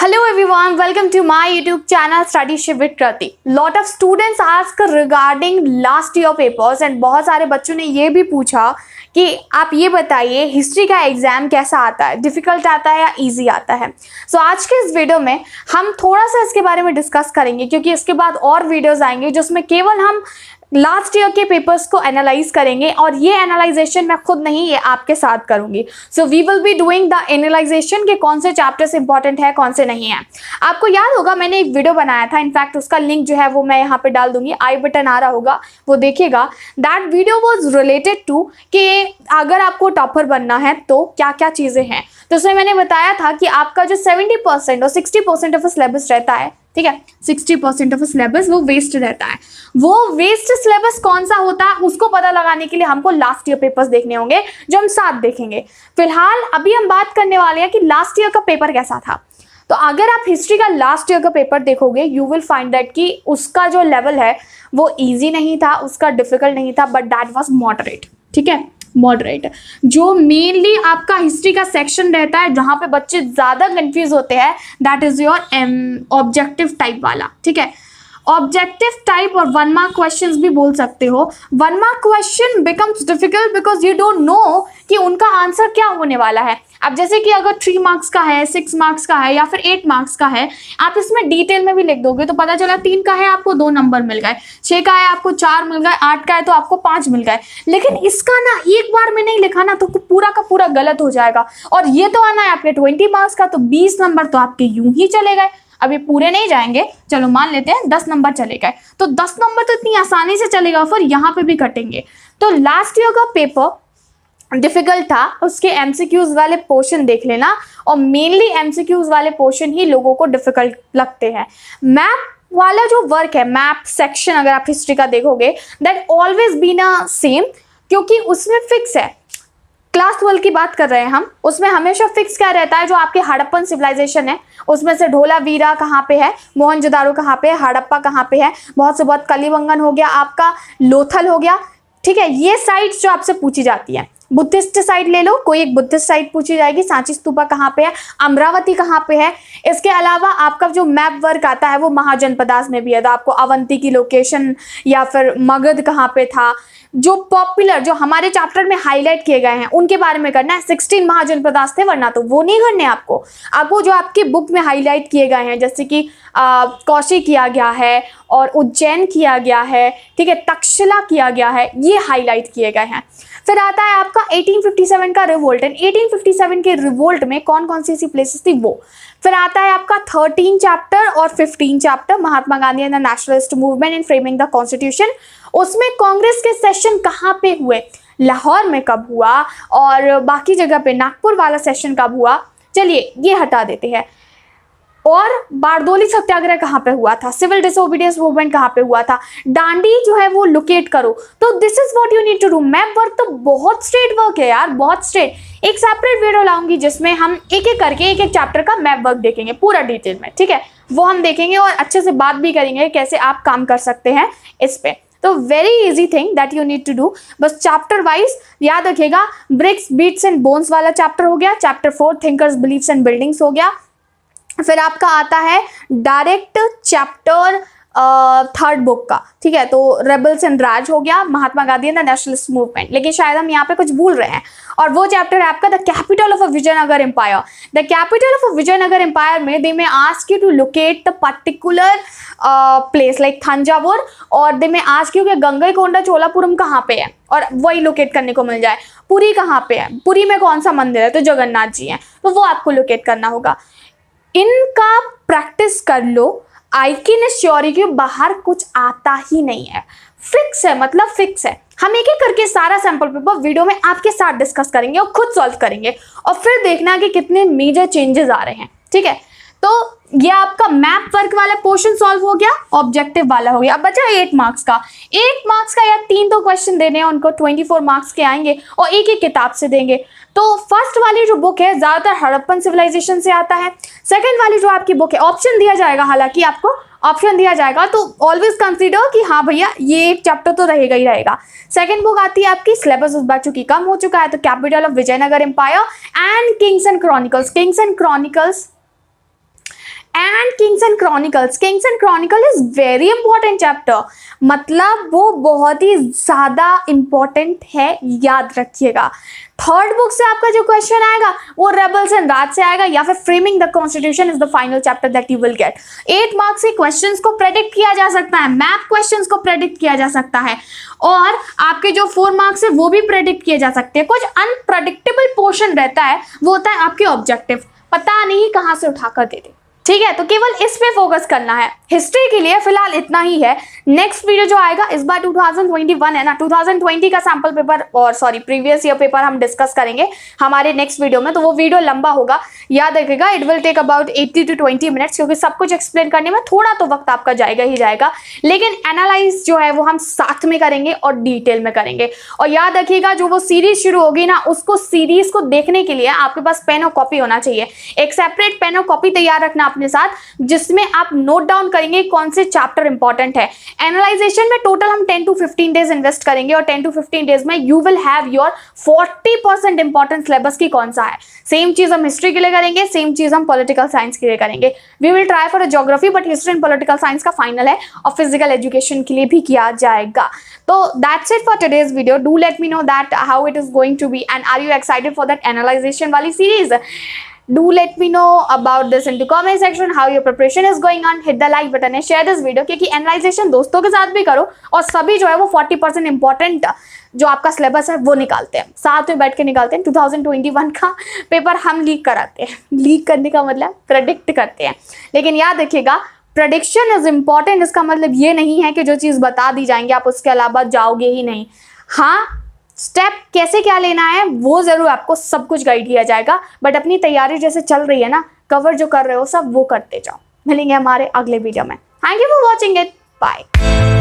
Hello everyone, welcome to my YouTube channel Study Shift with Krati. Lot of students ask regarding last year papers and बहुत सारे बच्चों ने ये भी पूछा कि आप ये बताइए हिस्ट्री का एग्जाम कैसा आता है, डिफिकल्ट आता है या इजी आता है। सो आज के इस वीडियो में हम थोड़ा सा इसके बारे में डिस्कस करेंगे क्योंकि इसके बाद और वीडियोस आएंगे जिसमें केवल हम लास्ट ईयर के पेपर्स को एनालाइज करेंगे और ये एनालाइजेशन मैं खुद नहीं, ये आपके साथ करूंगी। So we will be doing the analysation के कौन से चैप्टर्स इंपॉर्टेंट है, कौन से नहीं है। आपको याद होगा मैंने एक वीडियो बनाया था, इनफैक्ट उसका लिंक जो है वो मैं यहाँ पे डाल दूंगी, आई बटन आ रहा होगा वो देखिएगा। That video was related to कि अगर आपको टॉपर बनना है तो क्या क्या चीज़ें हैं। तो उसमें मैंने बताया था कि आपका जो 70% और 60% ऑफ सिलेबस रहता है, ठीक है, 60% ऑफ सिलेबस वो वेस्ट रहता है। वो वेस्ट सिलेबस कौन सा होता है उसको पता लगाने के लिए हमको लास्ट ईयर पेपर्स देखने होंगे जो हम साथ देखेंगे। फिलहाल अभी हम बात करने वाले हैं कि लास्ट ईयर का पेपर कैसा था। तो अगर आप हिस्ट्री का लास्ट ईयर का पेपर देखोगे यू विल फाइंड दैट कि उसका जो लेवल है वो ईजी नहीं था, उसका डिफिकल्ट नहीं था, बट दैट वॉज मॉडरेट। ठीक है, मॉडरेट। जो मेनली आपका हिस्ट्री का सेक्शन रहता है जहां पे बच्चे ज्यादा कंफ्यूज होते हैं that is your objective type वाला। ठीक है, ऑब्जेक्टिव टाइप और 1 मार्क क्वेश्चंस भी बोल सकते हो। 1 mark question becomes difficult because you don't know कि उनका आंसर क्या होने वाला है। अब जैसे कि अगर 3 मार्क्स का है, 6 मार्क्स का है या फिर 8 मार्क्स का है, आप इसमें डिटेल में भी लिख दोगे तो पता चला 3 का है आपको 2 नंबर मिल गए, 6 का है आपको 4 मिल गए, 8 का है तो आपको 5 मिल गए। लेकिन इसका ना एक बार में नहीं लिखा ना तो पूरा का पूरा गलत हो जाएगा। और ये तो आना है आपके 20 मार्क्स का, तो 20 नंबर तो आपके यूं ही चले गए। अभी पूरे नहीं जाएंगे, चलो मान लेते हैं 10 नंबर चले गए, तो 10 नंबर तो इतनी आसानी से चलेगा, फिर यहाँ पे भी कटेंगे। तो लास्ट ईयर का पेपर डिफिकल्ट था, उसके एमसीक्यूज वाले पोर्शन देख लेना, और मेनली एमसीक्यूज वाले पोर्शन ही लोगों को डिफिकल्ट लगते हैं। मैप वाला जो वर्क है, मैप सेक्शन अगर आप हिस्ट्री का देखोगे that always been a same, क्योंकि उसमें फिक्स है। क्लास 12 की बात कर रहे हैं हम, उसमें हमेशा फिक्स क्या रहता है, जो आपके हड़प्पन सिविलाइजेशन है उसमें से ढोलावीरा कहाँ पे है, मोहनजोदारो कहाँ पे है, हड़प्पा कहाँ पे है, बहुत से बहुत कलिबंगन हो गया, आपका लोथल हो गया। ठीक है, ये साइट्स जो आपसे पूछी जाती है। बुद्धिस्ट साइट ले लो, कोई एक बुद्धिस्ट साइट पूछी जाएगी, सांची स्तूपा कहाँ पे है, अमरावती कहाँ पे है। इसके अलावा आपका जो मैप वर्क आता है वो महाजनपदास में भी है, तो आपको अवंती की लोकेशन या फिर मगध कहाँ पे था, जो पॉपुलर जो हमारे चैप्टर में हाईलाइट किए गए हैं उनके बारे में करना है। 16 महाजनपदास थे, वरना तो वो नहीं करने आपको जो आपके बुक में हाईलाइट किए गए हैं, जैसे कि कौशिक किया गया है और उज्जैन किया गया है, ठीक है, तक्षशिला किया गया है, ये हाईलाइट किए गए हैं। फिर आता है आपका 1857 का रिवोल्ट, एंड 1857 के रिवोल्ट में कौन कौन सी ऐसी प्लेसेस थी वो। फिर आता है आपका 13 चैप्टर और 15 chapter, Mahatma Gandhi and the nationalist movement in framing the constitution. उसमें कांग्रेस के सेशन कहाँ पे हुए, लाहौर में कब हुआ, और बाकी जगह पे नागपुर वाला सेशन कब हुआ, चलिए ये हटा देते हैं। और बारदोली सत्याग्रह कहाँ पे हुआ था, सिविल डिसोबीडियंस मूवमेंट कहाँ पे हुआ था, डांडी जो है वो लोकेट करो। तो this is what you need to do. Map work तो बहुत स्ट्रेट वर्क है यार, बहुत स्ट्रेट। एक सेपरेट वीडियो लाऊंगी जिसमें हम एक एक करके एक एक चैप्टर का मैप वर्क देखेंगे पूरा डिटेल में, ठीक है, वो हम देखेंगे और अच्छे से बात भी करेंगे कैसे आप काम कर सकते हैं इस पे। तो very easy thing that you need to do, बस चैप्टर वाइज याद रखिएगा। ब्रिक्स बीट्स एंड बोन्स वाला चैप्टर हो गया, chapter 4 thinkers beliefs and buildings हो गया। फिर आपका आता है डायरेक्ट चैप्टर 3rd बुक का, ठीक है, तो रेबल्स एंड राज हो गया, Mahatma Gandhi and the nationalist movement. लेकिन शायद हम यहाँ पे कुछ भूल रहे हैं, और वो चैप्टर है आपका the capital of a Vijayanagar empire. The capital of a Vijayanagar empire में they may ask you to locate the particular place like Thanjavur, और दे में आस्क यू कि गंगईकोंडा चोलापुरम कहाँ पे है, और वही लोकेट करने को मिल जाए। पुरी कहाँ पे है, पुरी में कौन सा मंदिर है, तो जगन्नाथ जी हैं, तो वो आपको लोकेट करना होगा। इनका प्रैक्टिस कर लो, आई कैन एश्योर यू कि बाहर कुछ आता ही नहीं है, फिक्स है, मतलब फिक्स है। हम एक एक करके सारा सैंपल पेपर वीडियो में आपके साथ डिस्कस करेंगे और खुद सॉल्व करेंगे, और फिर देखना कि कितने मेजर चेंजेस आ रहे हैं। ठीक है, तो ये आपका मैप वर्क वाला पोर्शन सॉल्व हो गया, ऑब्जेक्टिव वाला हो गया। अब बचा 8 मार्क्स का। 8 मार्क्स का या 3 तो क्वेश्चन देने हैं उनको, 24 मार्क्स के आएंगे और एक एक किताब से देंगे। तो फर्स्ट वाली जो बुक है ज्यादातर हड़प्पन सिविलाइजेशन से आता है। सेकंड वाली जो आपकी बुक है, ऑप्शन दिया जाएगा, हालांकि आपको ऑप्शन दिया जाएगा, तो ऑलवेज कंसीडर कि हाँ भैया ये एक चैप्टर तो रहेगा ही रहेगा। सेकंड बुक आती है आपकी, सिलेबस उस बार चूंकि कम हो चुका है, तो capital of Vijayanagar empire and kings and chronicles. Kings and chronicles kings and chronicles. Kings and chronicle is very important chapter, मतलब वो बहुत ही ज्यादा इंपॉर्टेंट है, याद रखिएगा। थर्ड बुक से आपका जो क्वेश्चन आएगा वो रेबल्स एंड राज से आएगा, या फिर framing the constitution is the final chapter that you will get. 8 marks के क्वेश्चंस को प्रेडिक्ट किया जा सकता है, मैथ क्वेश्चंस को प्रेडिक्ट किया जा सकता है, और आपके जो 4 मार्क्स है वो भी प्रेडिक्ट किए जा सकते हैं। कुछ अनप्रेडिक्टेबल पोर्शन रहता है, वो होता है आपके ऑब्जेक्टिव, पता नहीं कहां से उठाकर दे दे, ठीक है। तो केवल इस पे फोकस करना है। हिस्ट्री के लिए फिलहाल इतना ही है। नेक्स्ट वीडियो जो आएगा इस बार 2021 है ना, 2020 का सैंपल पेपर और सॉरी प्रीवियस ईयर पेपर हम डिस्कस करेंगे हमारे नेक्स्ट वीडियो में, तो वो वीडियो लंबा होगा, याद रखिएगा। It will take about 80 to 20 minutes, क्योंकि सब कुछ एक्सप्लेन करने में थोड़ा तो वक्त आपका जाएगा ही जाएगा, लेकिन एनालाइज जो है वो हम साथ में करेंगे और डिटेल में करेंगे। और याद रखिएगा जो वो सीरीज शुरू होगी ना, उसको सीरीज को देखने के लिए आपके पास पेन और कॉपी होना चाहिए। एक सेपरेट पेन और कॉपी तैयार रखना अपने साथ, जिसमें आप नोट डाउन करेंगे कौन से चैप्टर इंपॉर्टेंट है। एनालाइजेशन में टोटल हम 10 to 15 डेज इन्वेस्ट करेंगे, और 10 to 15 डेज में you will have your 40% important syllabus की कौन सा है। सेम चीज हम हिस्ट्री के लिए करेंगे, सेम चीज हम पॉलिटिकल साइंस के लिए करेंगे। We will try for a geography, but history and political science का फाइनल है, और फिजिकल एजुकेशन के लिए भी किया जाएगा। तो that's it for today's video. Do let me know that how it is going to be, and are you excited for that analysation वाली series? Do let me know about this into comment section, how your preparation is going on. Hit the like button and share this video, क्योंकि analysation दोस्तों के साथ भी करो, और सभी जो है वो 40% इंपॉर्टेंट जो आपका सिलेबस है वो निकालते हैं, साथ में बैठ के निकालते हैं। 2021 का पेपर हम लीक कराते हैं, लीक करने का मतलब प्रेडिक्ट करते हैं, लेकिन याद रखिएगा प्रेडिक्शन इज इंपॉर्टेंट। इसका मतलब ये नहीं है कि जो चीज़ बता दी जाएंगे आप उसके अलावा जाओगे ही नहीं। हाँ, स्टेप कैसे क्या लेना है वो जरूर आपको सब कुछ गाइड किया जाएगा, बट अपनी तैयारी जैसे चल रही है ना, कवर जो कर रहे हो सब वो करते जाओ। मिलेंगे हमारे अगले वीडियो में। Thank you for watching it, bye.